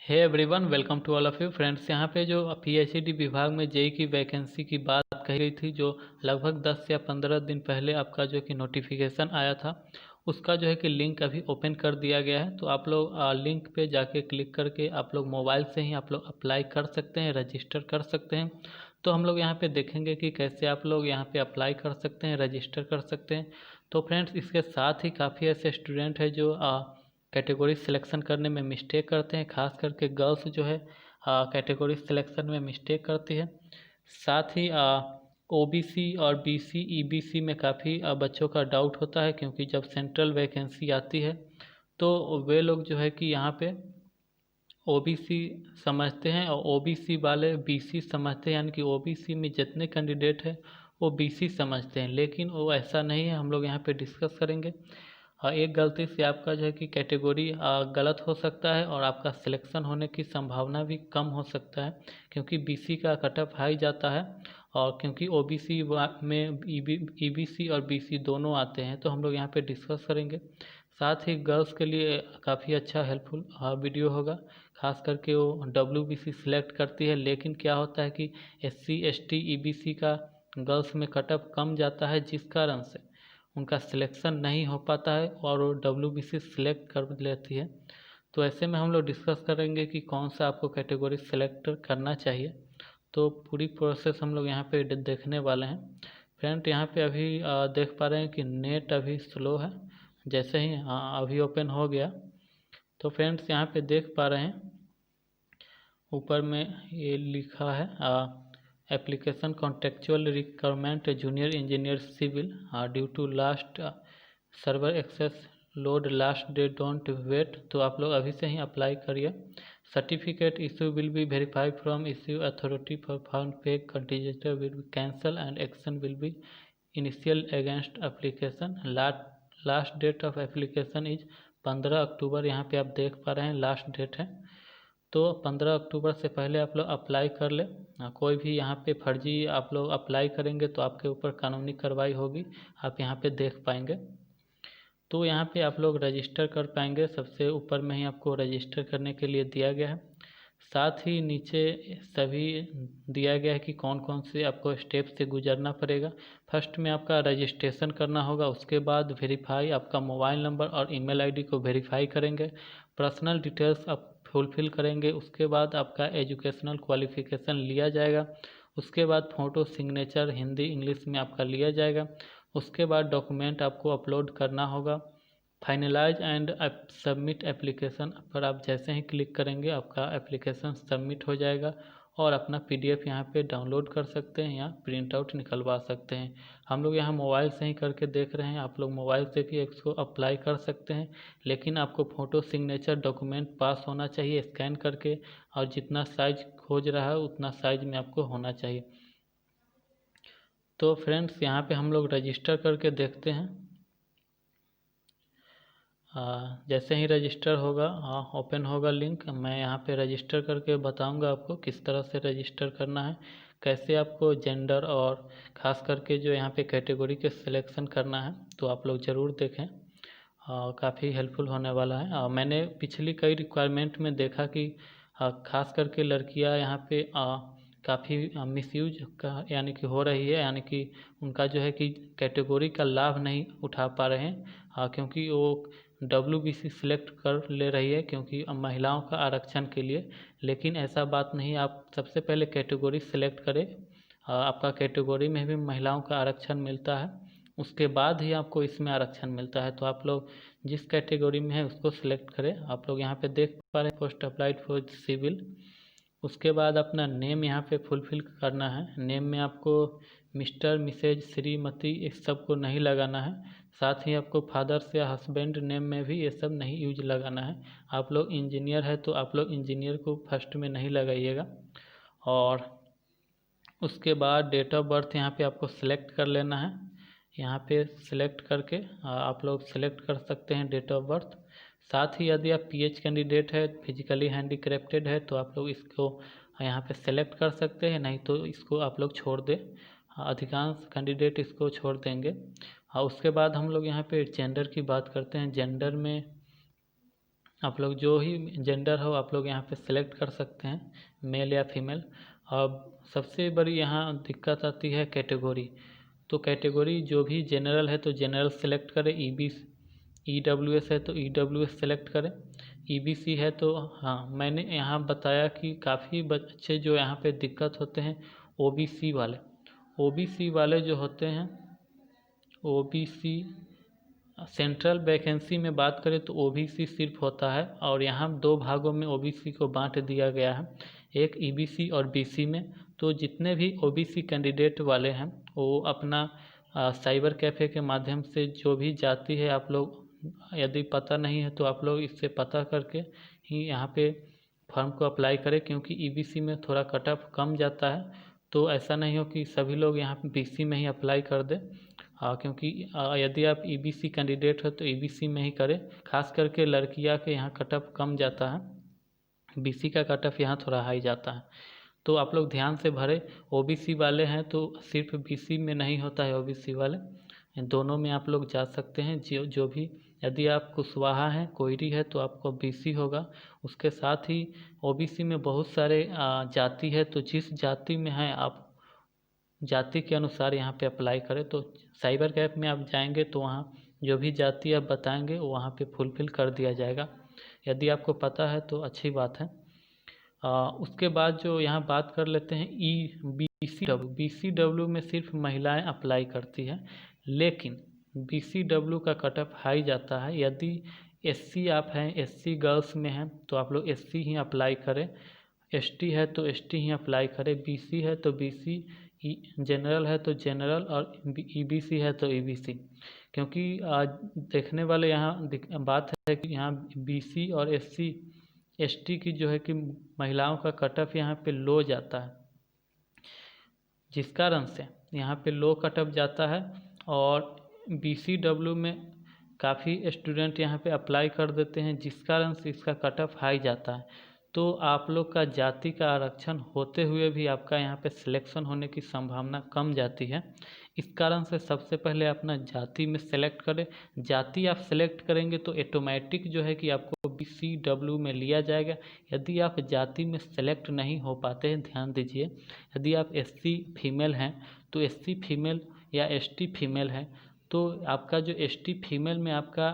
Hey everyone, welcome to all of you friends. यहाँ पे जो पीएचडी विभाग में जेई की वैकेंसी की बात कही गई थी, जो लगभग 10 या 15 दिन पहले आपका जो कि नोटिफिकेशन आया था, उसका जो है कि लिंक अभी ओपन कर दिया गया है। तो आप लोग लिंक पे जाके क्लिक करके आप लोग मोबाइल से ही आप लोग अप्लाई कर सकते हैं, रजिस्टर कर सकते हैं। तो हम लोग यहाँ पे देखेंगे कि कैसे आप लोग यहाँ पे अप्लाई कर सकते हैं, रजिस्टर कर सकते हैं। तो फ्रेंड्स, इसके साथ ही काफ़ी ऐसे स्टूडेंट हैं जो कैटेगरी सिलेक्शन करने में मिस्टेक करते हैं। खास करके गर्ल्स जो है कैटेगरी सिलेक्शन में मिस्टेक करती है। साथ ही ओबीसी और बीसी ईबीसी में काफ़ी बच्चों का डाउट होता है, क्योंकि जब सेंट्रल वैकेंसी आती है तो वे लोग जो है कि यहाँ पे ओबीसी समझते हैं और ओबीसी वाले बीसी समझते हैं, यानी कि ओबीसी में जितने कैंडिडेट हैं वो बीसी समझते हैं, लेकिन वो ऐसा नहीं है। हम लोग यहाँ पे डिस्कस करेंगे। एक गलती से आपका जो है कि कैटेगरी गलत हो सकता है और आपका सिलेक्शन होने की संभावना भी कम हो सकता है, क्योंकि बीसी का कट ऑफ हाई जाता है और क्योंकि ओबीसी में ईबीसी और बीसी दोनों आते हैं। तो हम लोग यहाँ पे डिस्कस करेंगे। साथ ही गर्ल्स के लिए काफ़ी अच्छा हेल्पफुल वीडियो होगा। खास करके वो डब्ल्यूबीसी सिलेक्ट करती है, लेकिन क्या होता है कि एससी एसटी ईबीसी का गर्ल्स में कट ऑफ कम जाता है, जिस कारण से उनका सिलेक्शन नहीं हो पाता है और वो डब्ल्यूबीसी सिलेक्ट कर लेती है। तो ऐसे में हम लोग डिस्कस करेंगे कि कौन सा आपको कैटेगरी सेलेक्ट करना चाहिए। तो पूरी प्रोसेस हम लोग यहाँ पे देखने वाले हैं। फ्रेंड, यहाँ पे अभी देख पा रहे हैं कि नेट अभी स्लो है। जैसे ही अभी ओपन हो गया, तो फ्रेंड्स यहाँ पे देख पा रहे हैं ऊपर में ये लिखा है application contextual requirement junior engineer civil due to last server access load last day don't wait. तो आप लोग अभी से ही अप्लाई करिए। Certificate issue will be verified from issue authority for found fake contingent will be cancel and action will be initial against application. Last date of application is 15 October. यहाँ पे आप देख पा रहे हैं लास्ट डेट है। तो 15 अक्टूबर से पहले आप लोग अप्लाई कर ले। कोई भी यहाँ पे फर्जी आप लोग अप्लाई करेंगे तो आपके ऊपर कानूनी कार्रवाई होगी, आप यहाँ पे देख पाएंगे। तो यहाँ पे आप लोग रजिस्टर कर पाएंगे। सबसे ऊपर में ही आपको रजिस्टर करने के लिए दिया गया है। साथ ही नीचे सभी दिया गया है कि कौन कौन से आपको स्टेप से गुजरना पड़ेगा। फर्स्ट में आपका रजिस्ट्रेशन करना होगा, उसके बाद वेरीफाई आपका मोबाइल नंबर और ईमेल आईडी को वेरीफाई करेंगे। पर्सनल डिटेल्स आप फुलफिल करेंगे, उसके बाद आपका एजुकेशनल क्वालिफिकेशन लिया जाएगा। उसके बाद फ़ोटो सिग्नेचर हिंदी इंग्लिश में आपका लिया जाएगा। उसके बाद डॉक्यूमेंट आपको अपलोड करना होगा। फाइनलाइज एंड सबमिट एप्लीकेशन पर आप जैसे ही क्लिक करेंगे आपका एप्लीकेशन सबमिट हो जाएगा और अपना पीडीएफ यहाँ पे डाउनलोड कर सकते हैं या प्रिंट आउट निकलवा सकते हैं। हम लोग यहाँ मोबाइल से ही करके देख रहे हैं, आप लोग मोबाइल से भी इसको अप्लाई कर सकते हैं, लेकिन आपको फ़ोटो सिग्नेचर डॉक्यूमेंट पास होना चाहिए स्कैन करके, और जितना साइज खोज रहा है उतना साइज में आपको होना चाहिए। तो फ्रेंड्स, यहाँ पे हम लोग रजिस्टर करके देखते हैं। जैसे ही रजिस्टर होगा ओपन होगा लिंक, मैं यहाँ पे रजिस्टर करके बताऊंगा आपको किस तरह से रजिस्टर करना है, कैसे आपको जेंडर और ख़ास करके जो यहाँ पे कैटेगरी के सिलेक्शन करना है। तो आप लोग ज़रूर देखें, काफ़ी हेल्पफुल होने वाला है। मैंने पिछली कई रिक्वायरमेंट में देखा कि ख़ास करके लड़कियाँ यहाँ पे काफ़ी मिसयूज का यानी कि हो रही है, यानी कि उनका जो है कि कैटेगरी का लाभ नहीं उठा पा रहे हैं, क्योंकि वो डब्ल्यूबीसी सिलेक्ट कर ले रही है क्योंकि महिलाओं का आरक्षण के लिए। लेकिन ऐसा बात नहीं, आप सबसे पहले कैटेगरी सिलेक्ट करें। आपका कैटेगरी में भी महिलाओं का आरक्षण मिलता है, उसके बाद ही आपको इसमें आरक्षण मिलता है। तो आप लोग जिस कैटेगरी में है उसको सिलेक्ट करें। आप लोग यहाँ पे देख पा रहे हैं पोस्ट अप्लाइड फॉर सिविल। उसके बाद अपना नेम यहाँ पे फुलफिल करना है। नेम में आपको मिस्टर मिसेज श्रीमती इस सब को नहीं लगाना है। साथ ही आपको फादर्स या हस्बैंड नेम में भी ये सब नहीं यूज लगाना है। आप लोग इंजीनियर है तो आप लोग इंजीनियर को फर्स्ट में नहीं लगाइएगा। और उसके बाद डेट ऑफ बर्थ यहाँ पे आपको सिलेक्ट कर लेना है। यहाँ पे सिलेक्ट करके आप लोग सिलेक्ट कर सकते हैं डेट ऑफ बर्थ। साथ ही यदि आप पीएच कैंडिडेट है, फिजिकली हैंडीक्राफ्टेड है, तो आप लोग इसको यहाँ पे सेलेक्ट कर सकते हैं, नहीं तो इसको आप लोग छोड़ दें। अधिकांश कैंडिडेट इसको छोड़ देंगे। उसके बाद हम लोग यहाँ पे जेंडर की बात करते हैं। जेंडर में आप लोग जो ही जेंडर हो आप लोग यहाँ पे सेलेक्ट कर सकते हैं, मेल या फीमेल। अब सबसे बड़ी यहाँ दिक्कत आती है कैटेगरी। तो कैटेगरी जो भी जनरल है तो जनरल सेलेक्ट करें, EWS है तो EWS सेलेक्ट करें, EBC है तो हाँ मैंने यहाँ बताया कि काफ़ी बच्चे जो यहाँ पे दिक्कत होते हैं OBC वाले। OBC वाले जो होते हैं, OBC सेंट्रल वैकेंसी में बात करें तो OBC सिर्फ होता है, और यहाँ दो भागों में OBC को बांट दिया गया है, एक EBC और BC में। तो जितने भी OBC कैंडिडेट वाले हैं वो अपना साइबर कैफ़े के माध्यम से जो भी जाति है आप लोग यदि पता नहीं है तो आप लोग इससे पता करके ही यहाँ पे फॉर्म को अप्लाई करें, क्योंकि EBC में थोड़ा कट ऑफ कम जाता है। तो ऐसा नहीं हो कि सभी लोग यहाँ पे BC में ही अप्लाई कर दें। क्योंकि यदि आप EBC कैंडिडेट हो तो EBC में ही करें, खास करके लड़कियां के यहाँ कट ऑफ कम जाता है, BC का कट ऑफ यहाँ थोड़ा हाई जाता है। तो आप लोग ध्यान से भरें। OBC वाले हैं तो सिर्फ BC में नहीं होता है, OBC वाले दोनों में आप लोग जा सकते हैं। जो भी यदि आप कुशवाहा हैं, कोयरी है तो आपको BC होगा। उसके साथ ही OBC में बहुत सारे जाति है, तो जिस जाति में है आप जाति के अनुसार यहाँ पे अप्लाई करें। तो साइबर कैफ़े में आप जाएंगे तो वहाँ जो भी जाति आप बताएंगे वो वहाँ पे फुलफ़िल कर दिया जाएगा। यदि आपको पता है तो अच्छी बात है। उसके बाद जो यहाँ बात कर लेते हैं BCW में सिर्फ महिलाएं अप्लाई करती हैं, लेकिन BCW का कट ऑफ हाई जाता है। यदि SC आप हैं, SC गर्ल्स में हैं तो आप लोग SC ही अप्लाई करें, ST है तो ST ही अप्लाई करें, BC है तो BC, जनरल है तो जनरल, और EBC है तो EBC। क्योंकि देखने वाले यहाँ बात है कि यहाँ BC और SC ST की जो है कि महिलाओं का कट ऑफ यहाँ पे लो जाता है, जिस कारण से यहाँ पे लो कट ऑफ जाता है, और BCW में काफ़ी स्टूडेंट यहाँ पे अप्लाई कर देते हैं, जिस कारण से इसका कट ऑफ हाई जाता है। तो आप लोग का जाति का आरक्षण होते हुए भी आपका यहाँ पे सिलेक्शन होने की संभावना कम जाती है। इस कारण से सबसे पहले अपना जाति में सेलेक्ट करें। जाति आप सेलेक्ट करेंगे तो ऑटोमेटिक जो है कि आपको BCW में लिया जाएगा। यदि आप जाति में सेलेक्ट नहीं हो पाते हैं, ध्यान दीजिए, यदि आप SC फीमेल हैं तो SC फीमेल या ST फीमेल है तो आपका जो ST फीमेल में आपका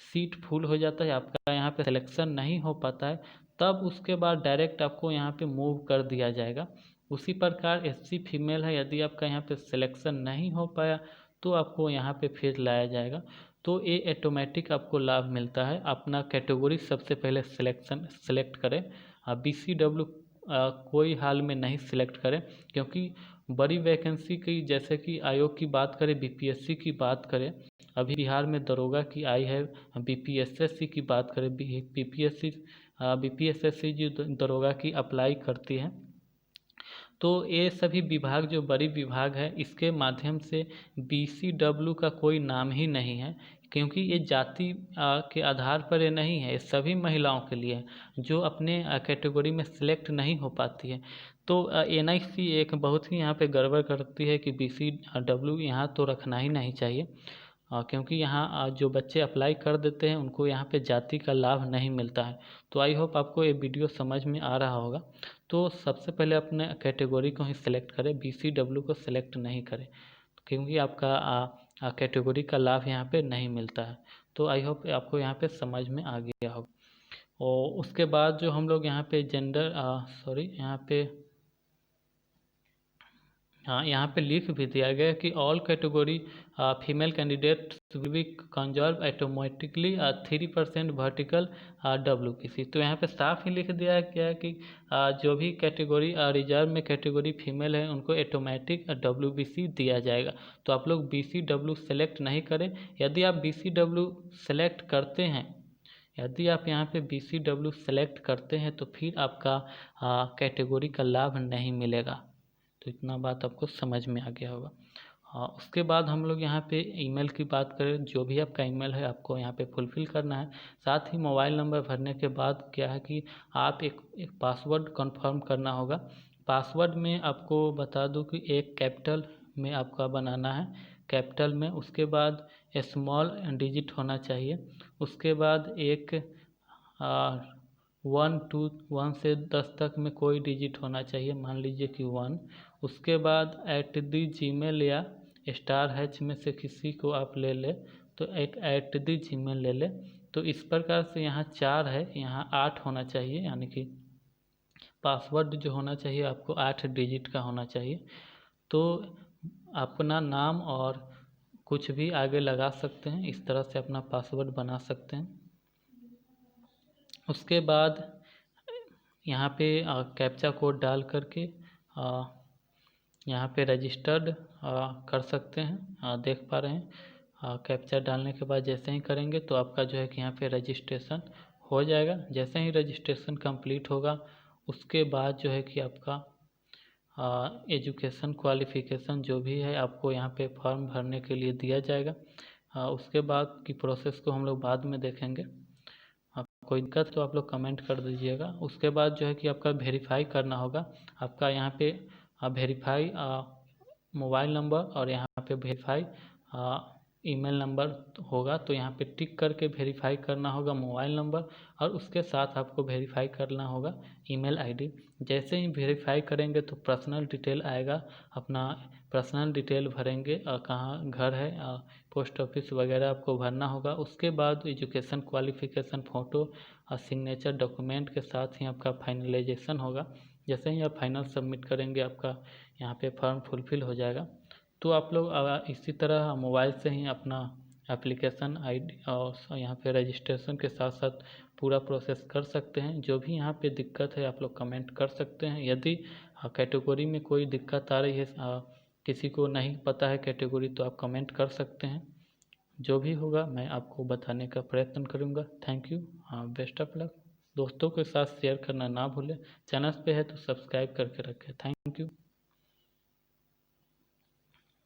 सीट फुल हो जाता है, आपका यहाँ पे सिलेक्शन नहीं हो पाता है, तब उसके बाद डायरेक्ट आपको यहाँ पे मूव कर दिया जाएगा। उसी प्रकार SC फीमेल है, यदि आपका यहाँ पे सिलेक्शन नहीं हो पाया तो आपको यहाँ पे फिर लाया जाएगा। तो ये ऑटोमेटिक आपको लाभ मिलता है। अपना कैटेगरी सबसे पहले सेलेक्ट करें। BCW कोई हाल में नहीं सिलेक्ट करें, क्योंकि बड़ी वैकेंसी की जैसे कि आयोग की बात करें, BPSC की बात करें, अभी बिहार में दरोगा की आई है, BPSSC की बात करें, BPSSC जो दरोगा की अप्लाई करती है। तो ये सभी विभाग जो बड़ी विभाग है इसके माध्यम से BCW का कोई नाम ही नहीं है, क्योंकि ये जाति के आधार पर ये नहीं है, ये सभी महिलाओं के लिए है जो अपने कैटेगरी में सिलेक्ट नहीं हो पाती है। तो NIC एक बहुत ही यहाँ पे गड़बड़ करती है कि BCW यहाँ तो रखना ही नहीं चाहिए, क्योंकि यहाँ जो बच्चे अप्लाई कर देते हैं उनको यहाँ पे जाति का लाभ नहीं मिलता है। तो आई होप आपको ये वीडियो समझ में आ रहा होगा। तो सबसे पहले अपने कैटेगरी को ही सिलेक्ट करें, BCW को सिलेक्ट नहीं करें, क्योंकि आपका कैटेगरी का लाभ यहाँ पे नहीं मिलता है। तो आई होप आपको यहाँ पे समझ में आ गया होगा। और उसके बाद जो हम लोग यहाँ पे यहाँ पे लिख भी दिया गया कि all category female candidates will be conserve automatically 3% vertical WBC। तो यहाँ पे साफ ही लिख दिया गया कि जो भी कैटेगरी रिजर्व में कैटेगरी फीमेल है उनको ऑटोमेटिक WBC दिया जाएगा। तो आप लोग BCW सेलेक्ट नहीं करें। यदि आप BCW सेलेक्ट करते हैं, यदि आप यहाँ पे BCW सेलेक्ट करते हैं तो फिर आपका कैटेगरी का लाभ नहीं मिलेगा। तो इतना बात आपको समझ में आ गया होगा। उसके बाद हम लोग यहाँ पे ईमेल की बात करें, जो भी आपका ईमेल है आपको यहाँ पे फुलफ़िल करना है। साथ ही मोबाइल नंबर भरने के बाद क्या है कि आप एक पासवर्ड कंफर्म करना होगा। पासवर्ड में आपको बता दूं कि एक कैपिटल में आपका बनाना है, कैपिटल में, उसके बाद स्मॉल डिजिट होना चाहिए, उसके बाद एक वन से 10 तक में कोई डिजिट होना चाहिए, मान लीजिए कि 1। उसके बाद @gmail या *H में से किसी को आप ले ले, तो एक @gmail ले ले। तो इस प्रकार से यहाँ 4 है, यहाँ 8 होना चाहिए, यानी कि पासवर्ड जो होना चाहिए आपको 8 डिजिट का होना चाहिए। तो अपना नाम और कुछ भी आगे लगा सकते हैं, इस तरह से अपना पासवर्ड बना सकते हैं। उसके बाद यहाँ पे कैप्चा कोड डाल करके यहाँ पे रजिस्टर्ड कर सकते हैं। देख पा रहे हैं कैप्चा डालने के बाद जैसे ही करेंगे तो आपका जो है कि यहाँ पे रजिस्ट्रेशन हो जाएगा। जैसे ही रजिस्ट्रेशन कंप्लीट होगा उसके बाद जो है कि आपका एजुकेशन क्वालिफ़िकेशन जो भी है आपको यहाँ पे फॉर्म भरने के लिए दिया जाएगा। उसके बाद की प्रोसेस को हम लोग बाद में देखेंगे। कोई दिक्कत तो आप लोग कमेंट कर दीजिएगा। उसके बाद जो है कि आपका वेरीफाई करना होगा। आपका यहाँ पे वेरीफाई मोबाइल नंबर और यहाँ पे वेरीफाई ईमेल नंबर होगा, तो यहाँ पे टिक करके वेरीफाई करना होगा मोबाइल नंबर, और उसके साथ आपको वेरीफाई करना होगा ईमेल आईडी। जैसे ही वेरीफाई करेंगे तो पर्सनल डिटेल आएगा, अपना पर्सनल डिटेल भरेंगे, कहाँ घर है, पोस्ट ऑफिस वगैरह आपको भरना होगा। उसके बाद एजुकेशन क्वालिफ़िकेशन फ़ोटो और सिग्नेचर डॉक्यूमेंट के साथ ही आपका फाइनलाइजेशन होगा। जैसे ही आप फाइनल सबमिट करेंगे आपका यहाँ पे फॉर्म फुलफ़िल हो जाएगा। तो आप लोग इसी तरह मोबाइल से ही अपना एप्लीकेशन आईडी और यहाँ पे रजिस्ट्रेशन के साथ साथ पूरा प्रोसेस कर सकते हैं। जो भी यहाँ पे दिक्कत है आप लोग कमेंट कर सकते हैं। यदि कैटेगरी में कोई दिक्कत आ रही है, किसी को नहीं पता है कैटेगरी, तो आप कमेंट कर सकते हैं। जो भी होगा मैं आपको बताने का प्रयत्न करूँगा। Thank you, best of luck. दोस्तों के साथ शेयर करना ना भूलें। चैनल पे है तो सब्सक्राइब करके रखें। Thank you.